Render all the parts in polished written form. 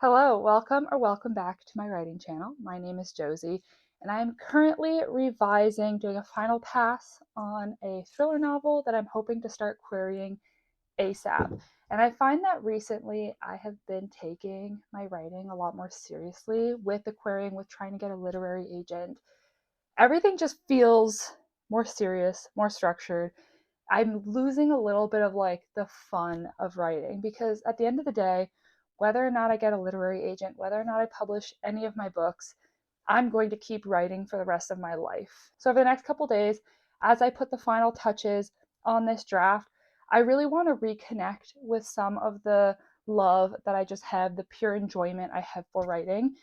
Hello, welcome back to my writing channel. My name is Josie, and I am currently doing a final pass on a thriller novel that I'm hoping to start querying ASAP. And I find that recently I have been taking my writing a lot more seriously with the querying, with trying to get a literary agent. Everything just feels more serious, more structured. I'm losing a little bit of like the fun of writing because at the end of the day, whether or not I get a literary agent, whether or not I publish any of my books, I'm going to keep writing for the rest of my life. So over the next couple days, as I put the final touches on this draft, I really want to reconnect with some of the love that I just have, the pure enjoyment I have for writing.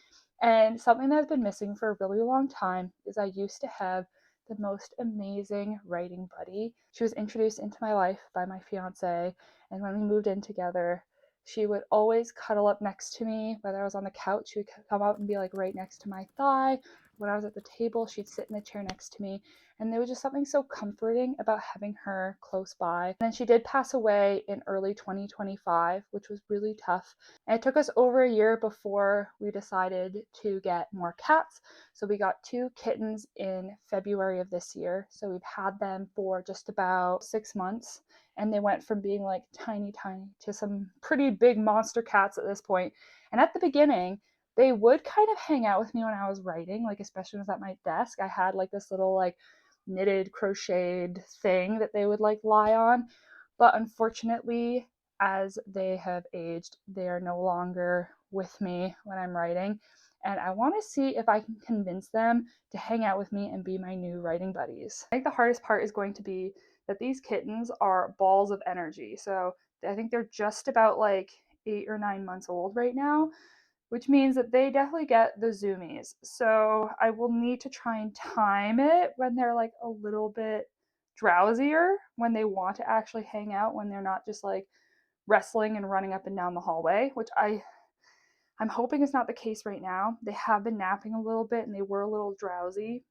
And something that I've been missing for a really long time is I used to have the most amazing writing buddy. She was introduced into my life by my fiance, and when we moved in together, she would always cuddle up next to me. Whether I was on the couch, she would come up and be like right next to my thigh. When I was at the table, she'd sit in the chair next to me. And there was just something so comforting about having her close by. And then she did pass away in early 2025, which was really tough. And it took us over a year before we decided to get more cats. So we got 2 kittens in February of this year. So we've had them for just about 6 months. And they went from being like tiny to some pretty big monster cats at this point. And at the beginning, they would kind of hang out with me when I was writing, like especially when I was at my desk. I had like this little like knitted crocheted thing that they would like lie on. But unfortunately, as they have aged, they are no longer with me when I'm writing. And I want to see if I can convince them to hang out with me and be my new writing buddies. I think the hardest part is going to be that these kittens are balls of energy. So I think they're just about like 8 or 9 months old right now, which means that they definitely get the zoomies. So I will need to try and time it when they're like a little bit drowsier, when they want to actually hang out, when they're not just like wrestling and running up and down the hallway, which I'm hoping is not the case right now. They have been napping a little bit and they were a little drowsy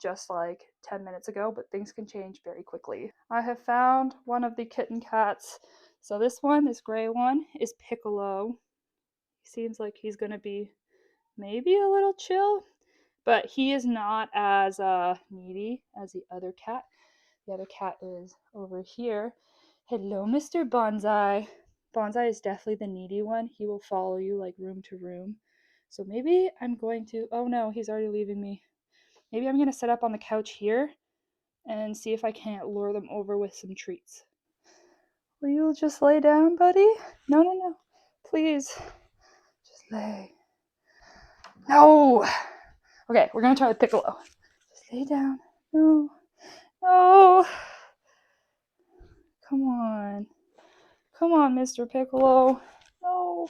just like 10 minutes ago, but things can change very quickly. I have found one of the kitten cats. So this gray one, is Piccolo. He seems like he's gonna be maybe a little chill, but he is not as needy as the other cat. The other cat is over here. Hello, Mr. Bonsai. Bonsai is definitely the needy one. He will follow you like room to room. So maybe I'm going to. Oh no, he's already leaving me. Maybe I'm going to set up on the couch here and see if I can't lure them over with some treats. Will you just lay down, buddy? No. Please. Just lay. No! Okay, we're going to try with Piccolo. Just lay down. No. No! Come on. Come on, Mr. Piccolo. No.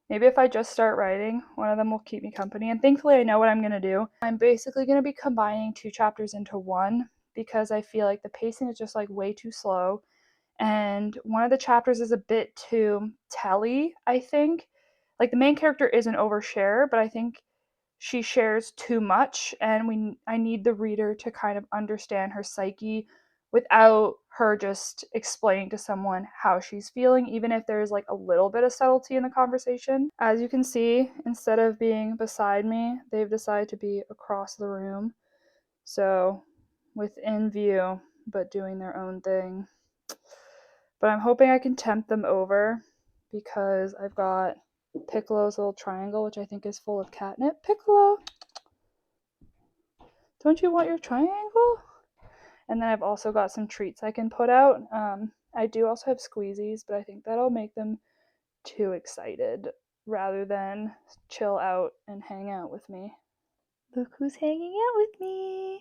Maybe if I just start writing, one of them will keep me company. And thankfully, I know what I'm going to do. I'm basically going to be combining 2 chapters into one because I feel like the pacing is just like way too slow. And one of the chapters is a bit too telly, I think. Like the main character is an overshare, but I think she shares too much, and I need the reader to kind of understand her psyche without her just explaining to someone how she's feeling, even if there's like a little bit of subtlety in the conversation. As you can see, instead of being beside me, they've decided to be across the room, so within view but doing their own thing. But I'm hoping I can tempt them over because I've got Piccolo's little triangle, which I think is full of catnip. Piccolo, don't you want your triangle? And then I've also got some treats I can put out. I do also have squeezies, but I think that'll make them too excited rather than chill out and hang out with me. Look who's hanging out with me.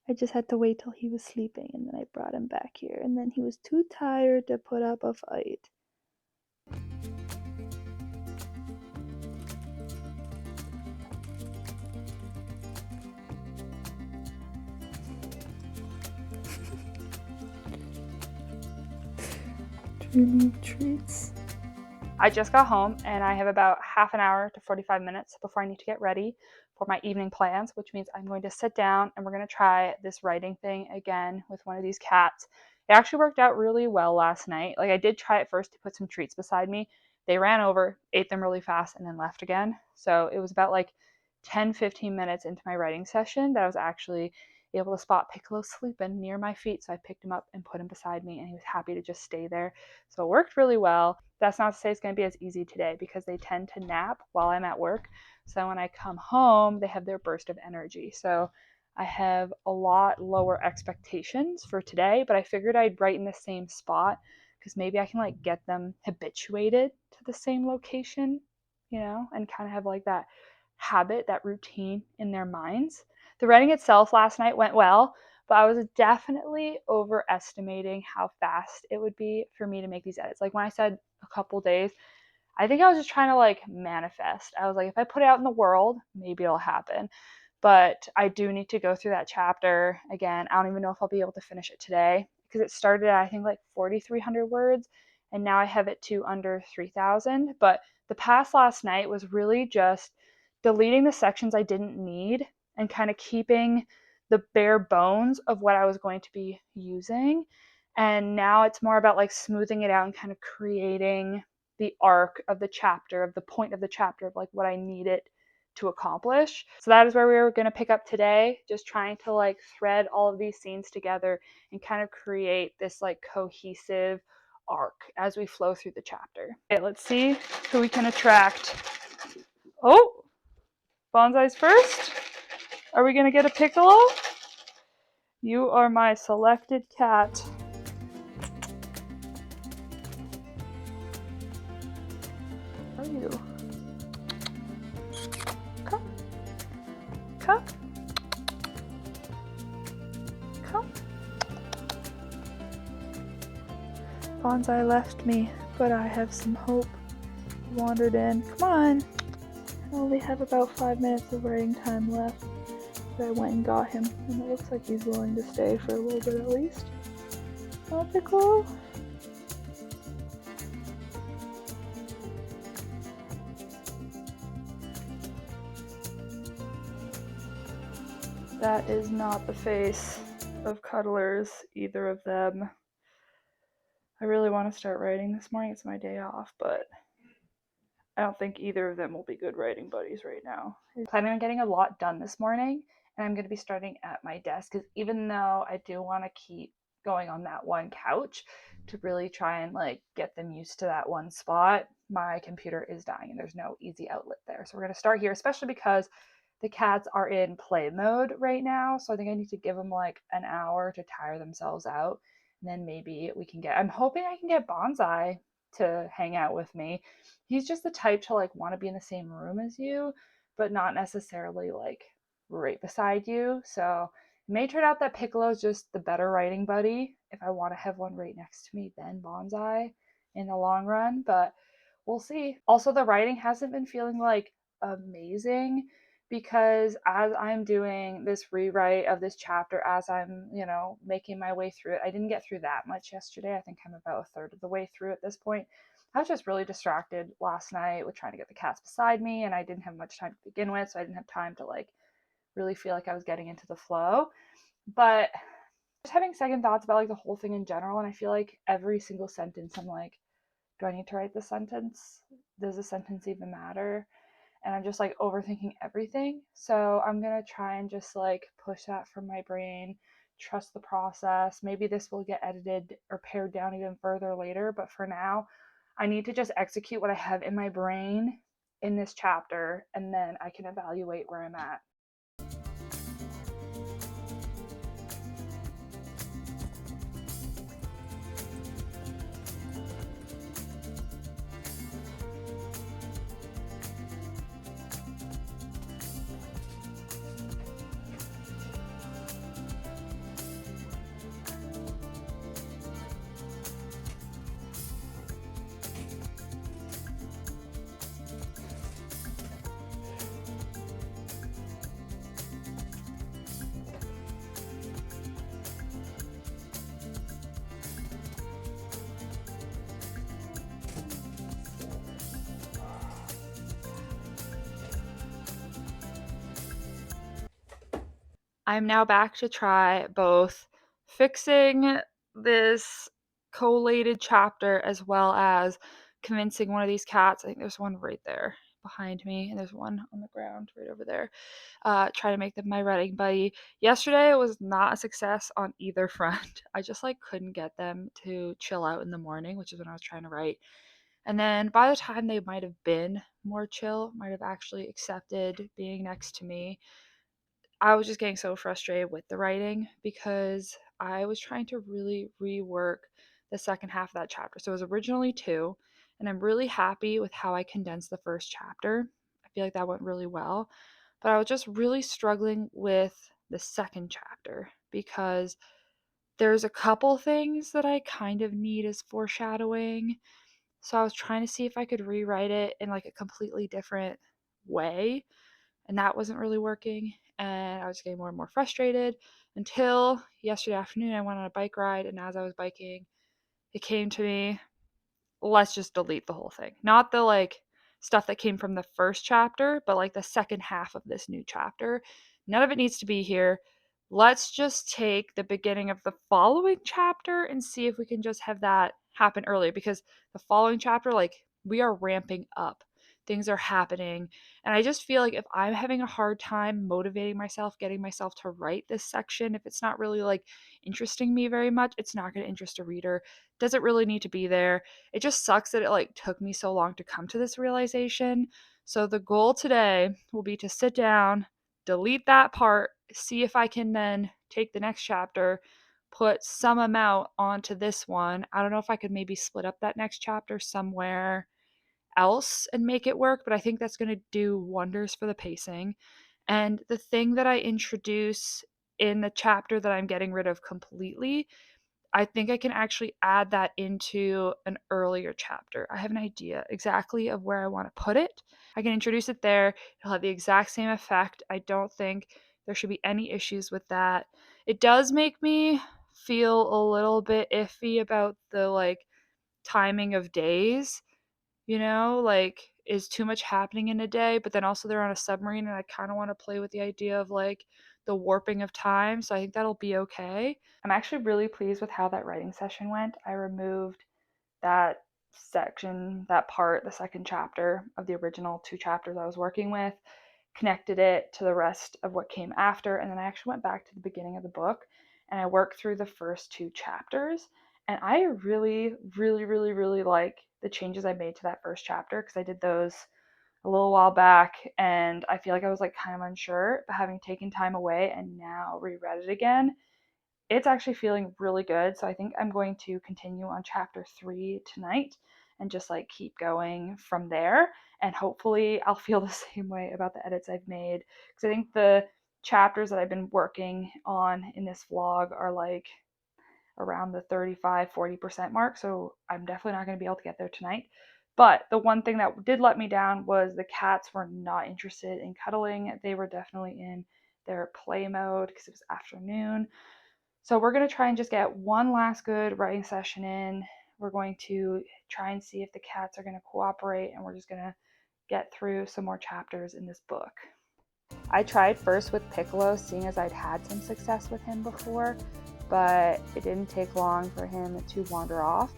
I just had to wait till he was sleeping, and then I brought him back here, and then he was too tired to put up a fight. Treats. I just got home and I have about half an hour to 45 minutes before I need to get ready for my evening plans, which means I'm going to sit down and we're going to try this writing thing again with one of these cats. It actually worked out really well last night. Like I did try at first to put some treats beside me. They ran over, ate them really fast, and then left again. So it was about like 10-15 minutes into my writing session that I was actually able to spot Piccolo sleeping near my feet. So I picked him up and put him beside me, and he was happy to just stay there. So it worked really well. That's not to say it's going to be as easy today because they tend to nap while I'm at work. So when I come home, they have their burst of energy. So I have a lot lower expectations for today, but I figured I'd write in the same spot because maybe I can like get them habituated to the same location, and kind of have like that habit, that routine in their minds. The writing itself last night went well, but I was definitely overestimating how fast it would be for me to make these edits. Like when I said a couple days, I think I was just trying to like manifest. I was like, if I put it out in the world, maybe it'll happen. But I do need to go through that chapter again. I don't even know if I'll be able to finish it today because it started at I think like 4,300 words and now I have it to under 3,000. But the pass last night was really just deleting the sections I didn't need and kind of keeping the bare bones of what I was going to be using. And now it's more about like smoothing it out and kind of creating the arc of the chapter, of the point of the chapter, of like what I need it to accomplish. So that is where we were going to pick up today, just trying to like thread all of these scenes together and kind of create this like cohesive arc as we flow through the chapter. Okay, let's see who we can attract. Oh, Bonsai's first. Are we going to get a Piccolo? You are my selected cat. How are you? Come. Come. Come. Bonsai left me, but I have some hope. He wandered in. Come on. I only have about 5 minutes of writing time left. But I went and got him, and it looks like he's willing to stay for a little bit at least. Oh, Piccolo. That is not the face of cuddlers, either of them. I really want to start writing this morning. It's my day off, but I don't think either of them will be good writing buddies right now. I'm planning on getting a lot done this morning, and I'm going to be starting at my desk because even though I do want to keep going on that one couch to really try and like get them used to that one spot, my computer is dying and there's no easy outlet there. So we're going to start here, especially because the cats are in play mode right now. So I think I need to give them like an hour to tire themselves out. And then maybe I'm hoping I can get Bonsai to hang out with me. He's just the type to like want to be in the same room as you, but not necessarily like right beside you. So it may turn out that Piccolo is just the better writing buddy if I want to have one right next to me than Bonsai in the long run, but we'll see. Also, the writing hasn't been feeling like amazing because as I'm doing this rewrite of this chapter, as I'm, making my way through it, I didn't get through that much yesterday. I think I'm about a third of the way through at this point. I was just really distracted last night with trying to get the cats beside me, and I didn't have much time to begin with, so I didn't have time to like really feel like I was getting into the flow. But just having second thoughts about like the whole thing in general, and I feel like every single sentence I'm like, do I need to write this sentence? Does the sentence even matter? And I'm just like overthinking everything. So I'm going to try and just like push that from my brain, trust the process. Maybe this will get edited or pared down even further later. But for now, I need to just execute what I have in my brain in this chapter, and then I can evaluate where I'm at. I'm now back to try both fixing this collated chapter, as well as convincing one of these cats. I think there's one right there behind me, and there's one on the ground right over there. Try to make them my writing buddy. Yesterday was not a success on either front. I just like couldn't get them to chill out in the morning, which is when I was trying to write. And then by the time they might have been more chill, might have actually accepted being next to me, I was just getting so frustrated with the writing because I was trying to really rework the second half of that chapter. So it was originally two, and I'm really happy with how I condensed the first chapter. I feel like that went really well. But I was just really struggling with the second chapter because there's a couple things that I kind of need as foreshadowing. So I was trying to see if I could rewrite it in like a completely different way, and that wasn't really working, and I was getting more and more frustrated until yesterday afternoon I went on a bike ride, and as I was biking, it came to me, let's just delete the whole thing. Not the like stuff that came from the first chapter, but like the second half of this new chapter. None of it needs to be here. Let's just take the beginning of the following chapter and see if we can just have that happen earlier, because the following chapter, like, we are ramping up. Things are happening. And I just feel like if I'm having a hard time motivating myself, getting myself to write this section, if it's not really like interesting me very much, it's not going to interest a reader. Does it really need to be there? It just sucks that it like took me so long to come to this realization. So the goal today will be to sit down, delete that part, see if I can then take the next chapter, put some amount onto this one. I don't know if I could maybe split up that next chapter somewhere else and make it work, but I think that's going to do wonders for the pacing. And the thing that I introduce in the chapter that I'm getting rid of completely, I think I can actually add that into an earlier chapter. I have an idea exactly of where I want to put it. I can introduce it there. It'll have the exact same effect. I don't think there should be any issues with that. It does make me feel a little bit iffy about the like timing of days, like, is too much happening in a day, but then also they're on a submarine and I kind of want to play with the idea of like the warping of time, so I think that'll be okay. I'm actually really pleased with how that writing session went. I removed that section, that part, the second chapter of the original two chapters I was working with, connected it to the rest of what came after, and then I actually went back to the beginning of the book and I worked through the first two chapters. And I really, really, really, really like the changes I made to that first chapter because I did those a little while back and I feel like I was like kind of unsure, but having taken time away and now reread it again, it's actually feeling really good. So I think I'm going to continue on chapter 3 tonight and just like keep going from there. And hopefully I'll feel the same way about the edits I've made. Because I think the chapters that I've been working on in this vlog are like around the 35-40% mark. So I'm definitely not going to be able to get there tonight. But the one thing that did let me down was the cats were not interested in cuddling. They were definitely in their play mode because it was afternoon. So we're going to try and just get one last good writing session in. We're going to try and see if the cats are going to cooperate, and we're just going to get through some more chapters in this book. I tried first with Piccolo, seeing as I'd had some success with him before, but it didn't take long for him to wander off.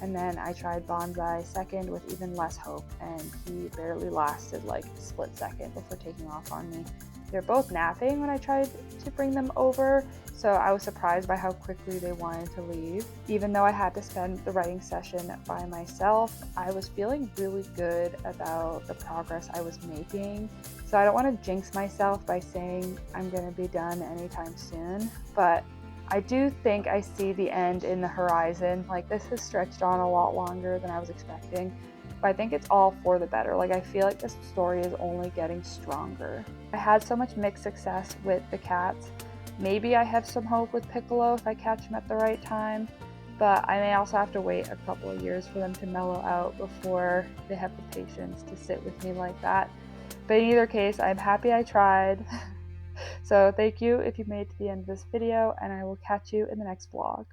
And then I tried Bonsai second with even less hope, and he barely lasted like a split second before taking off on me. They're both napping when I tried to bring them over, so I was surprised by how quickly they wanted to leave. Even though I had to spend the writing session by myself, I was feeling really good about the progress I was making. So I don't want to jinx myself by saying I'm going to be done anytime soon, but I do think I see the end in the horizon. Like, this has stretched on a lot longer than I was expecting, but I think it's all for the better. Like, I feel like this story is only getting stronger. I had so much mixed success with the cats. Maybe I have some hope with Piccolo if I catch him at the right time, but I may also have to wait a couple of years for them to mellow out before they have the patience to sit with me like that. But in either case, I'm happy I tried. So thank you if you made it to the end of this video, and I will catch you in the next vlog.